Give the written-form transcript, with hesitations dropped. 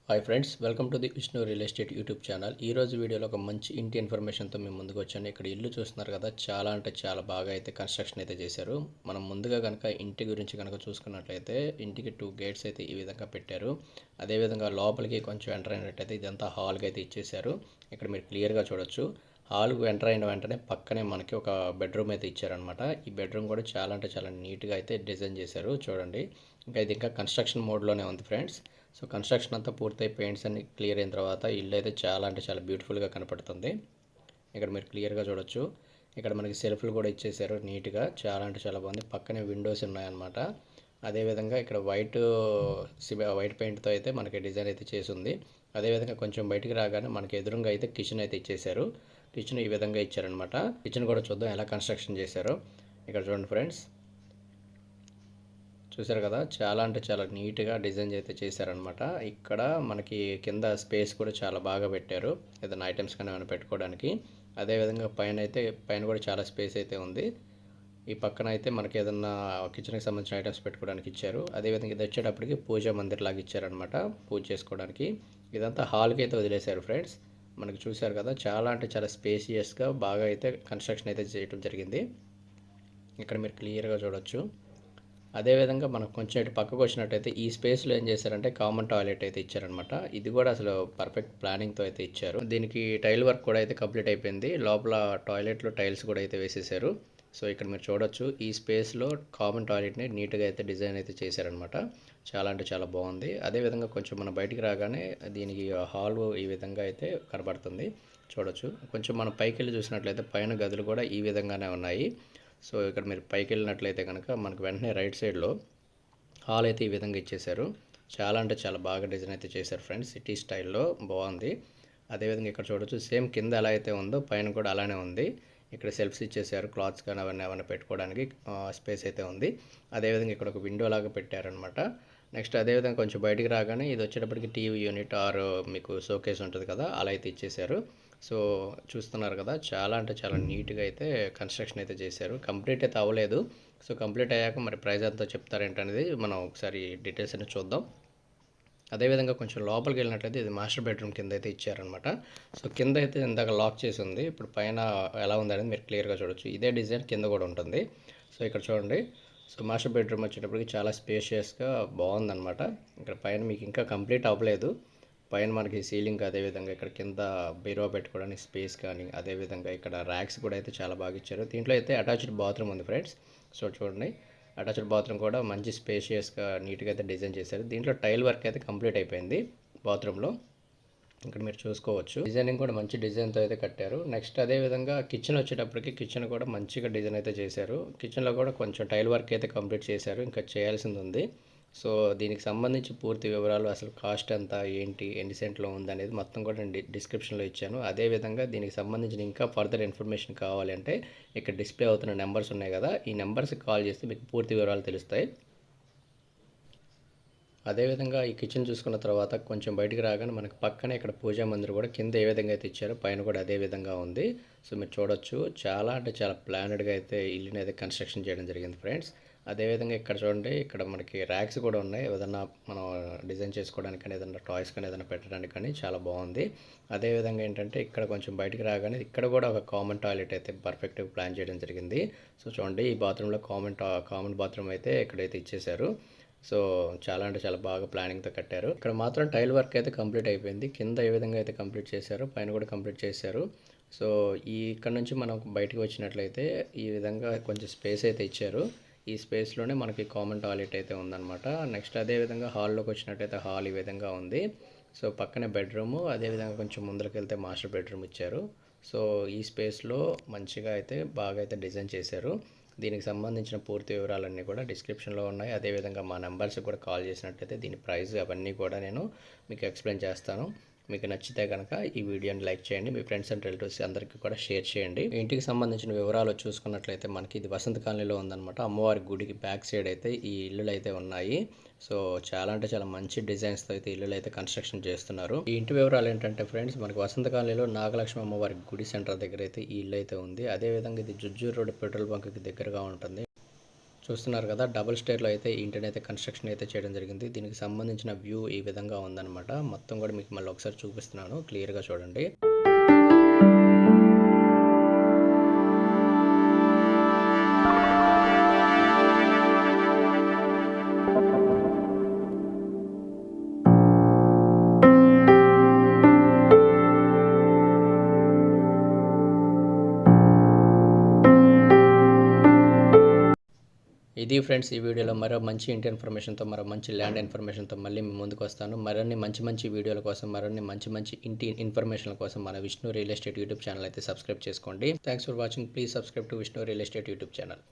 Hi friends, welcome to the Vishnu real estate YouTube channel. ఈ రోజు వీడియోలో ఒక మంచి ఇంటి ఇన్ఫర్మేషన్తో మేము ముందుకు వచ్చాను. ఇక్కడ ఇల్లు చూస్తున్నారు కదా, చాలా అంటే చాలా బాగా అయితే కన్స్ట్రక్షన్ అయితే చేశారు. మనం ముందుగా కనుక ఇంటి గురించి కనుక చూసుకున్నట్లయితే ఇంటికి 2 గేట్స్ అయితే ఈ విధంగా పెట్టారు. అదేవిధంగా లోపలికి కొంచెం ఎంటర్ అయినట్టయితే ఇదంతా హాల్గా అయితే ఇచ్చేశారు. ఇక్కడ మీరు క్లియర్గా చూడొచ్చు. హాల్కు ఎంటర్ అయిన వెంటనే పక్కనే మనకి ఒక బెడ్రూమ్ అయితే ఇచ్చారనమాట. ఈ బెడ్రూమ్ కూడా చాలా అంటే చాలా నీట్గా అయితే డిజైన్ చేశారు. చూడండి, ఇంకా కన్స్ట్రక్షన్ మోడ్లోనే ఉంది ఫ్రెండ్స్. సో కన్స్ట్రక్షన్ అంతా పూర్తయి పెయింట్స్ అన్ని క్లియర్ అయిన తర్వాత ఇల్లు అయితే చాలా అంటే చాలా బ్యూటిఫుల్గా కనపడుతుంది. ఇక్కడ మీరు క్లియర్గా చూడొచ్చు. ఇక్కడ మనకి సెల్ఫ్లు కూడా ఇచ్చేసారు నీట్గా, చాలా అంటే చాలా బాగుంది. పక్కనే విండోస్ ఉన్నాయన్నమాట. అదేవిధంగా ఇక్కడ వైట్ పెయింట్తో అయితే మనకి డిజైన్ అయితే చేసి ఉంది. అదేవిధంగా కొంచెం బయటికి రాగానే మనకి ఎదురుగా అయితే కిచెన్ అయితే ఇచ్చేసారు. కిచెన్ ఈ విధంగా ఇచ్చారనమాట. కిచెన్ కూడా చూద్దాం ఎలా కన్స్ట్రక్షన్ చేశారో. ఇక్కడ చూడండి ఫ్రెండ్స్, చూసారు కదా, చాలా అంటే చాలా నీట్గా డిజైన్ అయితే చేశారనమాట. ఇక్కడ మనకి కింద స్పేస్ కూడా చాలా బాగా పెట్టారు, ఏదైనా ఐటమ్స్ కానీ ఏమైనా పెట్టుకోవడానికి. అదేవిధంగా పైన కూడా చాలా స్పేస్ అయితే ఉంది. ఈ పక్కన అయితే మనకి ఏదన్నా కిచెన్కి సంబంధించిన ఐటమ్స్ పెట్టుకోవడానికి ఇచ్చారు. అదేవిధంగా ఇది వచ్చేటప్పటికి పూజా మందిర్ లాగా ఇచ్చారనమాట, పూజ చేసుకోవడానికి. ఇదంతా హాల్కి అయితే వదిలేశారు ఫ్రెండ్స్. మనకి చూశారు కదా, చాలా అంటే చాలా స్పేసియస్గా బాగా అయితే కన్స్ట్రక్షన్ అయితే చేయడం జరిగింది. ఇక్కడ మీరు క్లియర్గా చూడొచ్చు. అదేవిధంగా మనకు కొంచెం ఇటు పక్కకు వచ్చినట్టయితే ఈ స్పేస్లో ఏం చేశారంటే కామన్ టాయిలెట్ అయితే ఇచ్చారనమాట. ఇది కూడా అసలు పర్ఫెక్ట్ ప్లానింగ్తో అయితే ఇచ్చారు. దీనికి టైల్ వర్క్ కూడా అయితే కంప్లీట్ అయిపోయింది. లోపల టాయిలెట్లో టైల్స్ కూడా అయితే వేసేసారు. సో ఇక్కడ మీరు చూడొచ్చు, ఈ స్పేస్లో కామన్ టాయిలెట్ని నీట్గా అయితే డిజైన్ అయితే చేశారనమాట. చాలా అంటే చాలా బాగుంది. అదేవిధంగా కొంచెం మనం బయటికి రాగానే దీనికి హాల్ ఈ విధంగా అయితే కనబడుతుంది, చూడొచ్చు. కొంచెం మనం పైకి వెళ్ళి చూసినట్లయితే పైన గదులు కూడా ఈ విధంగానే ఉన్నాయి. సో ఇక్కడ మీరు పైకి వెళ్ళినట్లయితే కనుక మనకు వెంటనే రైట్ సైడ్లో హాల్ అయితే ఈ విధంగా ఇచ్చేశారు. చాలా అంటే చాలా బాగా డిజైన్ అయితే చేశారు ఫ్రెండ్స్, సిటీ స్టైల్లో బాగుంది. అదేవిధంగా ఇక్కడ చూడొచ్చు, సేమ్ కింద ఎలా అయితే ఉందో పైన కూడా అలానే ఉంది. ఇక్కడ సెల్ఫ్స్ ఇచ్చేసారు, క్లాత్స్ కానీ అవన్నీ ఏమైనా పెట్టుకోవడానికి స్పేస్ అయితే ఉంది. అదేవిధంగా ఇక్కడ ఒక విండో లాగా పెట్టారనమాట. నెక్స్ట్ అదేవిధంగా కొంచెం బయటికి రాగానే ఇది వచ్చేటప్పటికి టీవీ యూనిట్ ఆర్ మీకు షోకేస్ ఉంటుంది కదా, అలా అయితే ఇచ్చేసారు. సో చూస్తున్నారు కదా, చాలా అంటే చాలా నీట్గా అయితే కన్స్ట్రక్షన్ అయితే చేశారు. కంప్లీట్ అయితే అవ్వలేదు. సో కంప్లీట్ అయ్యాక మరి ప్రైస్ ఎంతో చెప్తారేంటనేది మనం ఒకసారి డీటెయిల్స్ అనేది చూద్దాం. అదేవిధంగా కొంచెం లోపలికి వెళ్ళినట్లయితే ఇది మాస్టర్ బెడ్రూమ్ కింద అయితే ఇచ్చారనమాట. సో కింద అయితే ఇందాక లాక్ చేసి ఉంది, ఇప్పుడు పైన ఎలా ఉందనేది మీరు క్లియర్గా చూడొచ్చు. ఇదే డిజైన్ కింద కూడా ఉంటుంది. సో ఇక్కడ చూడండి, సో మాస్టర్ బెడ్రూమ్ వచ్చేటప్పటికి చాలా స్పేషియస్గా బాగుందన్నమాట. ఇక్కడ పైన మీకు ఇంకా కంప్లీట్ అవ్వలేదు. పైన మనకి సీలింగ్, అదేవిధంగా ఇక్కడ కింద బీరువా పెట్టుకోవడానికి స్పేస్ కానీ, అదేవిధంగా ఇక్కడ ర్యాక్స్ కూడా అయితే చాలా బాగా ఇచ్చారు. దీంట్లో అయితే అటాచ్డ్ బాత్రూమ్ ఉంది ఫ్రెండ్స్. సో చూడండి, అటాచ్డ్ బాత్రూమ్ కూడా మంచి స్పేషియస్గా నీట్గా అయితే డిజైన్ చేశారు. దీంట్లో టైల్ వర్క్ అయితే కంప్లీట్ అయిపోయింది బాత్రూంలో. ఇక్కడ మీరు చూసుకోవచ్చు, డిజైనింగ్ కూడా మంచి డిజైన్తో అయితే కట్టారు. నెక్స్ట్ అదేవిధంగా కిచెన్ వచ్చేటప్పటికి కిచెన్ కూడా మంచిగా డిజైన్ అయితే చేశారు. కిచెన్లో కూడా కొంచెం టైల్ వర్క్ అయితే కంప్లీట్ చేశారు, ఇంకా చేయాల్సింది ఉంది. సో దీనికి సంబంధించి పూర్తి వివరాలు, అసలు కాస్ట్ ఎంత, ఏంటి, ఎన్ని సెంట్లో ఉందనేది మొత్తం కూడా నేను డిస్క్రిప్షన్లో ఇచ్చాను. అదేవిధంగా దీనికి సంబంధించిన ఇంకా ఫర్దర్ ఇన్ఫర్మేషన్ కావాలి అంటే ఇక్కడ డిస్ప్లే అవుతున్న నెంబర్స్ ఉన్నాయి కదా, ఈ నెంబర్స్కి కాల్ చేస్తే మీకు పూర్తి వివరాలు తెలుస్తాయి. అదేవిధంగా ఈ కిచెన్ చూసుకున్న తర్వాత కొంచెం బయటికి రాగానే మనకు పక్కనే ఇక్కడ పూజా మందిర్ కూడా కింద ఏ విధంగా అయితే ఇచ్చారో పైన కూడా అదే విధంగా ఉంది. సో మీరు చూడొచ్చు, చాలా అంటే చాలా ప్లానెడ్గా అయితే ఇల్లుని అయితే కన్స్ట్రక్షన్ చేయడం జరిగింది ఫ్రెండ్స్. అదేవిధంగా ఇక్కడ చూడండి, ఇక్కడ మనకి ర్యాక్స్ కూడా ఉన్నాయి, ఏదైనా మనం డిజైన్ చేసుకోవడానికి కానీ, ఏదైనా టాయ్స్ కానీ ఏదైనా పెట్టడానికి కానీ చాలా బాగుంది. అదేవిధంగా ఏంటంటే ఇక్కడ కొంచెం బయటికి రాగానే ఇక్కడ కూడా ఒక కామన్ టాయిలెట్ అయితే పర్ఫెక్ట్గా ప్లాన్ చేయడం జరిగింది. సో చూడండి, ఈ బాత్రూంలో కామన్ బాత్రూమ్ అయితే ఇక్కడైతే ఇచ్చేశారు. సో చాలా అంటే చాలా బాగా ప్లానింగ్తో కట్టారు. ఇక్కడ మాత్రం టైల్ వర్క్ అయితే కంప్లీట్ అయిపోయింది. కింద ఏ విధంగా అయితే కంప్లీట్ చేశారో పైన కూడా కంప్లీట్ చేశారు. సో ఇక్కడ నుంచి మనం బయటకు వచ్చినట్లయితే ఈ విధంగా కొంచెం స్పేస్ అయితే ఇచ్చారు. ఈ స్పేస్లోనే మనకి కామన్ టాయిలెట్ అయితే ఉందన్నమాట. నెక్స్ట్ అదేవిధంగా హాల్లోకి వచ్చినట్టయితే హాల్ ఈ విధంగా ఉంది. సో పక్కనే బెడ్రూము, అదేవిధంగా కొంచెం ముందరికి వెళ్తే మాస్టర్ బెడ్రూమ్ ఇచ్చారు. సో ఈ స్పేస్లో మంచిగా అయితే బాగా అయితే డిజైన్ చేశారు. దీనికి సంబంధించిన పూర్తి వివరాలన్నీ కూడా డిస్క్రిప్షన్లో ఉన్నాయి. అదేవిధంగా మా నెంబర్స్కి కూడా కాల్ చేసినట్టయితే దీని ప్రైస్ అవన్నీ కూడా నేను మీకు ఎక్స్ప్లెయిన్ చేస్తాను. మీకు నచ్చితే కనుక ఈ వీడియోని లైక్ చేయండి, మీ ఫ్రెండ్స్ అండ్ రిలేటివ్స్ అందరికీ కూడా షేర్ చేయండి. ఇంటికి సంబంధించిన వివరాలు చూసుకున్నట్లయితే మనకి ఇది వసంత కాలనీలో ఉందన్నమాట. అమ్మవారి గుడికి బ్యాక్ సైడ్ అయితే ఈ ఇల్లులు అయితే ఉన్నాయి. సో చాలా అంటే చాలా మంచి డిజైన్స్తో అయితే ఇల్లులు అయితే కన్స్ట్రక్షన్ చేస్తున్నారు. ఈ ఇంటి వివరాలు ఏంటంటే ఫ్రెండ్స్, మనకి వసంత కాలనీలో నాగలక్ష్మి అమ్మవారి గుడి సెంటర్ దగ్గర అయితే ఈ ఇల్లు అయితే ఉంది. అదేవిధంగా ఇది జుజ్జూరు రోడ్ పెట్రోల్ బంక్కి దగ్గరగా ఉంటుంది. చూస్తున్నారు కదా, డబుల్ స్టేర్లో అయితే ఈ ఇంటిని అయితే కన్స్ట్రక్షన్ అయితే చేయడం జరిగింది. దీనికి సంబంధించిన వ్యూ ఈ విధంగా ఉందన్నమాట. మొత్తం కూడా మీకు మళ్ళీ ఒకసారి చూపిస్తున్నాను, క్లియర్గా చూడండి. ఇది ఫ్రెండ్స్, ఈ వీడియోలో మరో మంచి ఇంటి ఇన్ఫర్మేషన్తో, మరో మంచి ల్యాండ్ ఇన్ఫర్మేషన్తో మళ్ళీ మీ ముందుకు వస్తాను. మరిన్ని మంచి మంచి వీడియోల కోసం, మరిన్ని మంచి మంచి ఇంటి ఇన్ఫర్మేషన్ల కోసం మన Vishnu real estate YouTube channel అయితే సబ్స్క్రైబ్ చేసుకోండి. Thanks for watching. Please subscribe to Vishnu real estate YouTube channel.